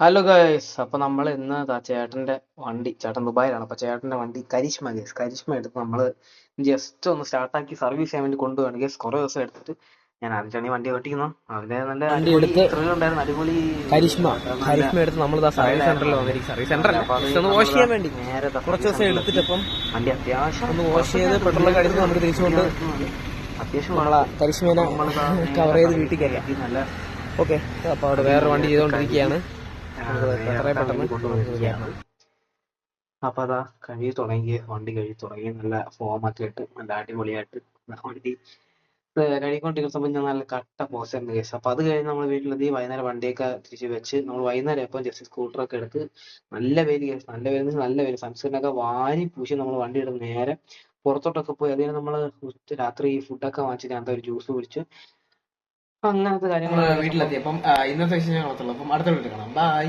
Hello guys, അപ്പൊ നമ്മൾ ഇന്ന് ചേട്ടന്റെ വണ്ടി, ചേട്ടൻ ദുബായിലാണ്. അപ്പൊ ചേട്ടന്റെ വണ്ടി കരിഷ്മ എടുത്ത് നമ്മള് ജസ്റ്റ് ഒന്ന് സ്റ്റാർട്ടാക്കി സർവീസ് ചെയ്യാൻ വേണ്ടി കൊണ്ടുപോവാണ് ഗൈസ്. കുറെ ദിവസം എടുത്തിട്ട് ഞാൻ ആദ്യമായിട്ടാണ് ഈ വണ്ടി ഓട്ടിക്കുന്നു. അതിന്റെ നല്ല വണ്ടി അടിപൊളി എടുത്ത് ത്രിൽ ഉണ്ടായിരുന്നു, അടിപൊളി നല്ല കരിഷ്മ എടുത്ത് നമ്മൾ സർവീസ് സെന്ററിൽ വന്നിരിക്കും. സർവീസ് സെന്റർ അപ്പൊ അത് ഒന്ന് വാഷ് ചെയ്യാൻ വേണ്ടി നേരെ കുറച്ച് ദിവസം എടുത്തിട്ടപ്പം വണ്ടി അത്യാവശ്യം ഒന്ന് വാഷ് ചെയ്ത് പെട്രോളൊക്കെ അടിച്ച് നമുക്ക് തിരിച്ചുകൊണ്ട് അത്യാവശ്യം നമ്മളെ കരിഷ്മേനെ കവർ ചെയ്ത് വീട്ടിൽ കയറ്റാം. നല്ല ഓക്കെ, അപ്പൊ അവിടെ വേറെ വണ്ടി ചെയ്തുകൊണ്ടിരിക്കുകയാണ്. എത്രയും പെട്ടെന്ന് കൊണ്ടുപോയിരിക്കുകയാണ്. അപ്പൊ അതാ വണ്ടി കഴുകി തുടങ്ങി, നല്ല ഫോമൊക്കെ ഇട്ട് നല്ല അടിപൊളിയായിട്ട് വണ്ടി കഴുകിക്കൊണ്ടിരിക്കുന്ന സമയത്ത് ഞാൻ നല്ല കട്ട പോസായിരുന്നു കേസ്. അപ്പൊ അത് കഴിഞ്ഞ് നമ്മൾ വീട്ടിലെത്തി വൈകുന്നേരം വണ്ടിയൊക്കെ തിരിച്ച് വെച്ച് നമ്മൾ വൈകുന്നേരം ഇപ്പം ജസ്റ്റ് സ്കൂട്ടറൊക്കെ എടുത്ത് നല്ല വെയിൽ കേസ്, നല്ല വെയിൽ സൺസെറ്റിനൊക്കെ വാരി പൂശി നമ്മൾ വണ്ടി എടുത്ത് നേരെ പുറത്തോട്ടൊക്കെ പോയി. അതിന് നമ്മൾ രാത്രി ഫുഡൊക്കെ വാങ്ങിച്ചിട്ട് അങ്ങനത്തെ ഒരു ജ്യൂസ് കുടിച്ച് അങ്ങനത്തെ കാര്യങ്ങൾ വീട്ടിലെത്തി. അപ്പം ഇന്നത്തെ വിശേഷം കാണത്തുള്ളൂ. അപ്പം അടുത്ത വീട്ടിൽ കാണാം. ബൈ.